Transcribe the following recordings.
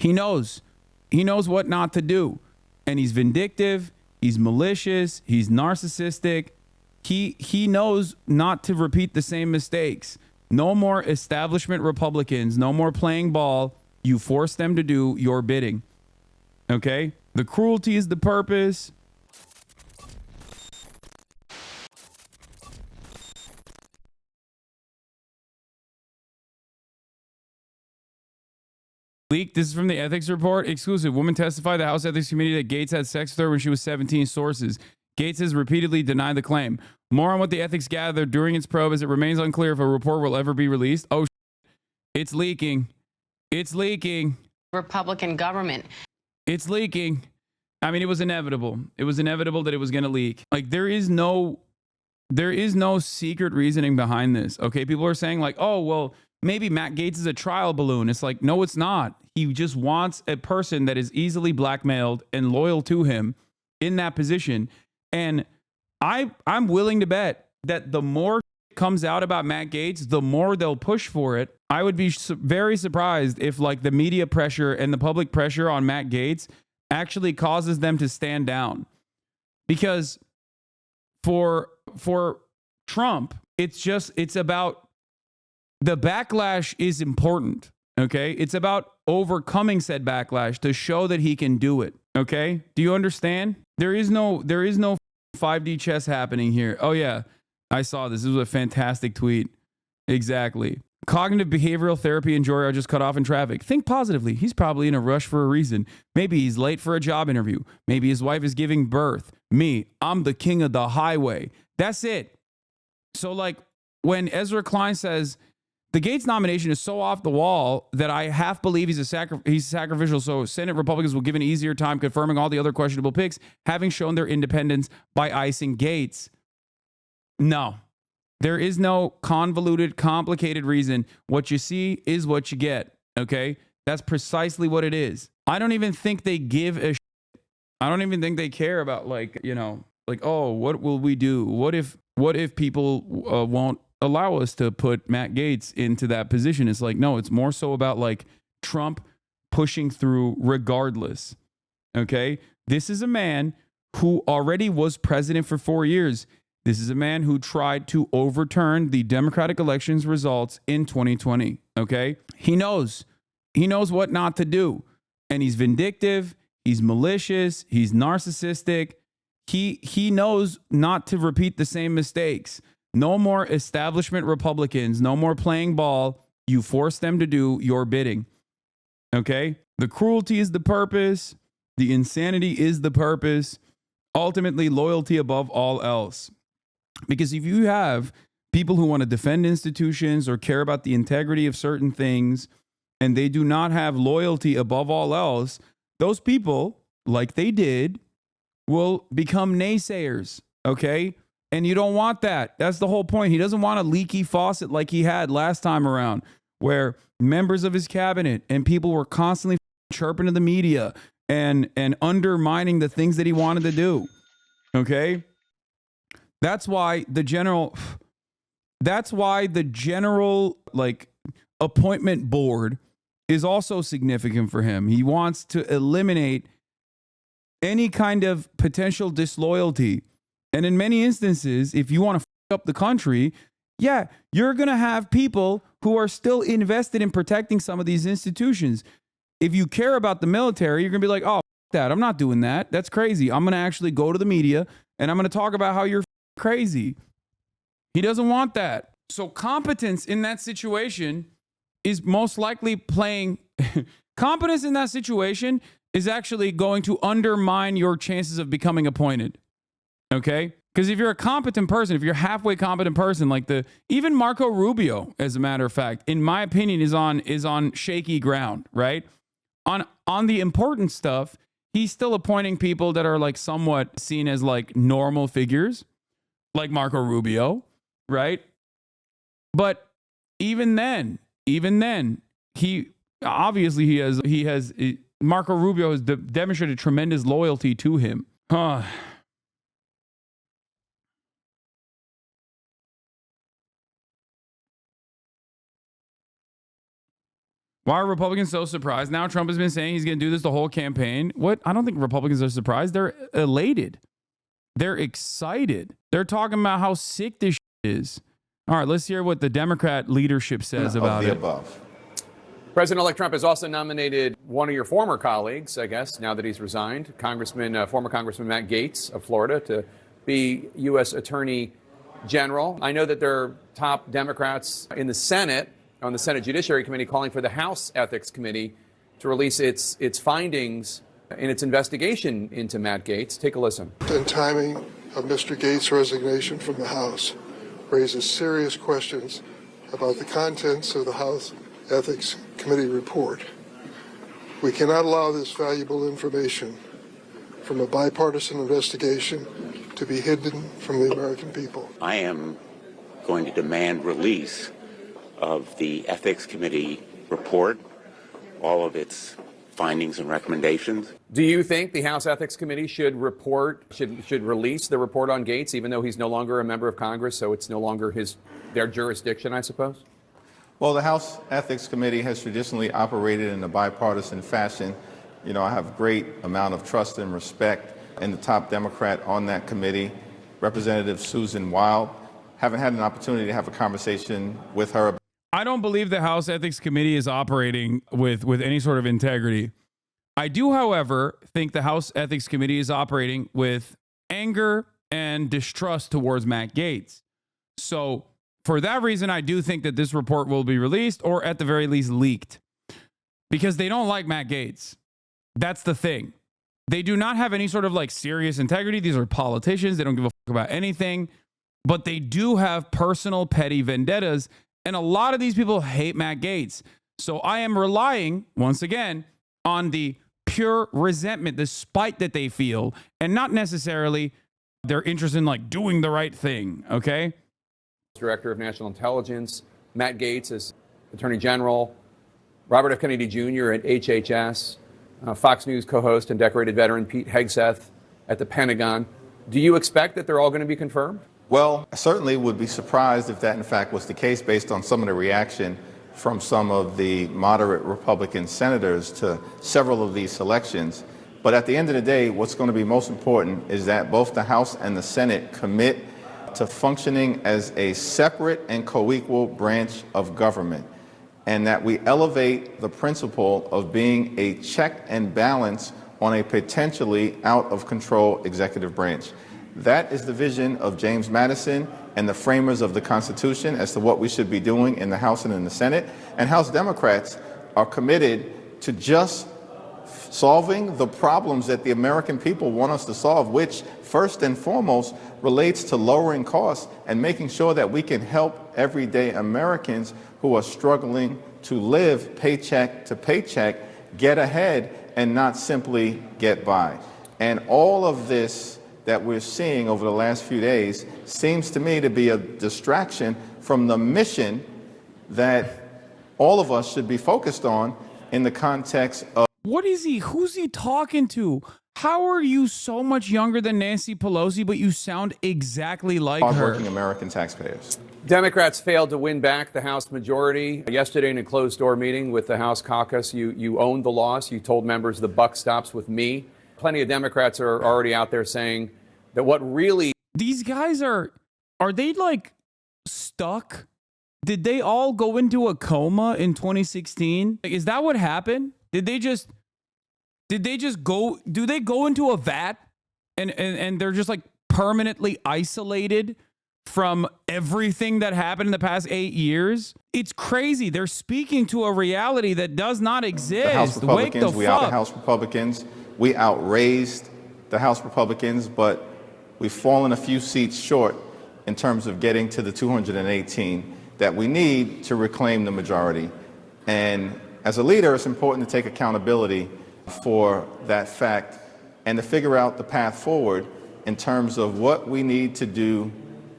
He knows what not to do. And he's vindictive. He's malicious. He's narcissistic. He knows not to repeat the same mistakes. No more establishment Republicans. No more playing ball. You force them to do your bidding. Okay? The cruelty is the purpose. Leak. This is from the ethics report. Exclusive. Woman testified the House Ethics Committee that Gaetz had sex with her when she was 17. Sources. Gaetz has repeatedly denied the claim. More on what the ethics gathered during its probe, as it remains unclear if a report will ever be released. Oh, it's leaking. It's leaking. Republican government. It's leaking. I mean, it was inevitable. It was inevitable that it was going to leak. Like, there is no secret reasoning behind this. Okay, people are saying like, oh, well, maybe Matt Gaetz is a trial balloon. It's like, no, it's not. He just wants a person that is easily blackmailed and loyal to him in that position. And I'm willing to bet that the more comes out about Matt Gaetz, the more they'll push for it. I would be very surprised if like the media pressure and the public pressure on Matt Gaetz actually causes them to stand down. Because for Trump, it's about the backlash is important. Okay. It's about overcoming said backlash to show that he can do it. Okay. Do you understand? There is no 5D chess happening here. Oh yeah. I saw this. This was a fantastic tweet. Exactly. Cognitive behavioral therapy enjoyer just cut off in traffic. Think positively. He's probably in a rush for a reason. Maybe he's late for a job interview. Maybe his wife is giving birth. Me, I'm the king of the highway. That's it. So like when Ezra Klein says the Gaetz nomination is so off the wall that I half believe he's sacrificial, so Senate Republicans will give an easier time confirming all the other questionable picks, having shown their independence by icing Gaetz. No. There is no convoluted, complicated reason. What you see is what you get. Okay? That's precisely what it is. I don't even think they give a shit. I don't even think they care about like, you know, like, oh, what will we do? What if people won't allow us to put Matt Gaetz into that position? It's like, no, it's more so about like Trump pushing through regardless. Okay? This is a man who already was president for 4 years. This is a man who tried to overturn the Democratic elections results in 2020. Okay? He knows what not to do. And he's vindictive. He's malicious. He's narcissistic. He knows not to repeat the same mistakes. No more establishment Republicans. No more playing ball. You force them to do your bidding. Okay? The cruelty is the purpose. The insanity is the purpose. Ultimately, loyalty above all else. Because if you have people who want to defend institutions or care about the integrity of certain things, and they do not have loyalty above all else, those people, like they did, will become naysayers, okay? And you don't want that. That's the whole point. He doesn't want a leaky faucet like he had last time around, where members of his cabinet and people were constantly chirping to the media and undermining the things that he wanted to do, okay? That's why the general like appointment board is also significant for him. He wants to eliminate any kind of potential disloyalty. And in many instances, if you want to f up the country, yeah, you're going to have people who are still invested in protecting some of these institutions. If you care about the military, you're going to be like, oh, f that. I'm not doing that. That's crazy. I'm going to actually go to the media and I'm going to talk about how you're crazy. He doesn't want that. So competence in that situation is most likely playing. Competence in that situation is actually going to undermine your chances of becoming appointed. Okay? Because if you're a competent person, if you're a halfway competent person, like even Marco Rubio, as a matter of fact, in my opinion, is on shaky ground, right? On the important stuff, he's still appointing people that are like somewhat seen as like normal figures, like Marco Rubio, right? But even then, Marco Rubio has demonstrated tremendous loyalty to him. Why are Republicans so surprised? Now Trump has been saying he's going to do this the whole campaign. What? I don't think Republicans are surprised. They're elated. They're excited. They're talking about how sick this is. All right, let's hear what the Democrat leadership says about it. Above. President-elect Trump has also nominated one of your former colleagues, I guess, now that he's resigned, former Congressman Matt Gaetz of Florida, to be U.S. Attorney General. I know that there are top Democrats in the Senate, on the Senate Judiciary Committee, calling for the House Ethics Committee to release its findings in its investigation into Matt Gaetz. Take a listen. And timing of Mr. Gaetz' resignation from the House raises serious questions about the contents of the House Ethics Committee report. We cannot allow this valuable information from a bipartisan investigation to be hidden from the American people. I am going to demand release of the Ethics Committee report, all of its findings and recommendations. Do you think the House Ethics Committee should release the report on Gaetz, even though he's no longer a member of Congress, so it's no longer their jurisdiction, I suppose? Well, the House Ethics Committee has traditionally operated in a bipartisan fashion. You know, I have great amount of trust and respect in the top Democrat on that committee, Representative Susan Wild. Haven't had an opportunity to have a conversation with her. I don't believe the House Ethics Committee is operating with any sort of integrity. I do, however, think the House Ethics Committee is operating with anger and distrust towards Matt Gaetz. So for that reason, I do think that this report will be released, or at the very least leaked, because they don't like Matt Gaetz. That's the thing. They do not have any sort of like serious integrity. These are politicians. They don't give a fuck about anything, but they do have personal petty vendettas. And a lot of these people hate Matt Gaetz. So I am relying, once again, on the pure resentment, the spite that they feel, and not necessarily their interest in like doing the right thing, okay? Director of National Intelligence, Matt Gaetz as Attorney General, Robert F. Kennedy Jr. at HHS, Fox News co-host and decorated veteran Pete Hegseth at the Pentagon. Do you expect that they're all going to be confirmed? Well, I certainly would be surprised if that in fact was the case based on some of the reaction from some of the moderate Republican senators to several of these selections. But at the end of the day, what's going to be most important is that both the House and the Senate commit to functioning as a separate and co-equal branch of government, and that we elevate the principle of being a check and balance on a potentially out of control executive branch. That is the vision of James Madison and the framers of the Constitution as to what we should be doing in the House and in the Senate. And House Democrats are committed to just solving the problems that the American people want us to solve, which first and foremost relates to lowering costs and making sure that we can help everyday Americans who are struggling to live paycheck to paycheck get ahead and not simply get by. And all of this that we're seeing over the last few days seems to me to be a distraction from the mission that all of us should be focused on in the context of. What is he? Who's he talking to? How are you so much younger than Nancy Pelosi, but you sound exactly like her? Hardworking American taxpayers. Democrats failed to win back the House majority. Yesterday in a closed-door meeting with the House caucus, you owned the loss. You told members the buck stops with me. Plenty of Democrats are already out there saying that what really... These guys are they like stuck? Did they all go into a coma in 2016? Like, is that what happened? Did they just go, do they go into a vat and they're just like permanently isolated from everything that happened in the past 8 years? It's crazy. They're speaking to a reality that does not exist. The House Republicans, Wake the we fuck. out the House Republicans. We outraised the House Republicans, but we've fallen a few seats short in terms of getting to the 218 that we need to reclaim the majority. And as a leader, it's important to take accountability for that fact and to figure out the path forward in terms of what we need to do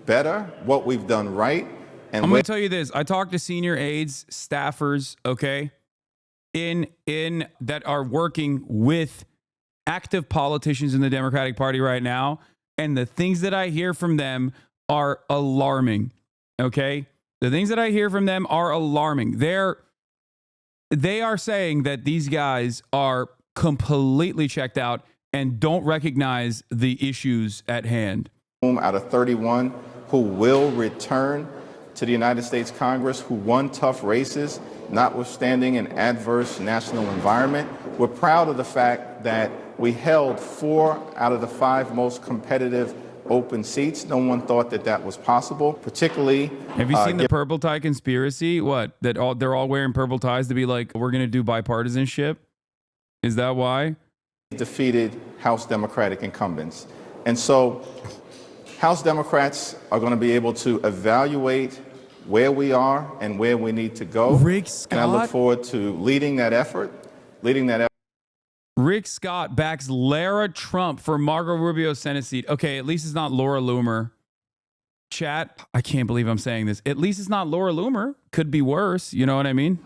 better, what we've done right. And I'm going to tell you this. I talked to senior aides, staffers, okay, in that are working with active politicians in the Democratic Party right now, and the things that I hear from them are alarming, okay? The things that I hear from them are alarming. They're They are saying that these guys are completely checked out and don't recognize the issues at hand. Out of 31 who will return to the United States Congress, who won tough races, notwithstanding an adverse national environment. We're proud of the fact that we held 4 out of the 5 most competitive open seats. No one thought that that was possible, particularly. Have you seen the purple tie conspiracy? What? That they're all wearing purple ties to be like, we're going to do bipartisanship? Is that why? Defeated House Democratic incumbents. And so House Democrats are going to be able to evaluate where we are and where we need to go. Rick Scott? And I look forward to leading that effort. Rick Scott backs Lara Trump for Marco Rubio's Senate seat. Okay, at least it's not Laura Loomer. Chat, I can't believe I'm saying this. At least it's not Laura Loomer. Could be worse. You know what I mean?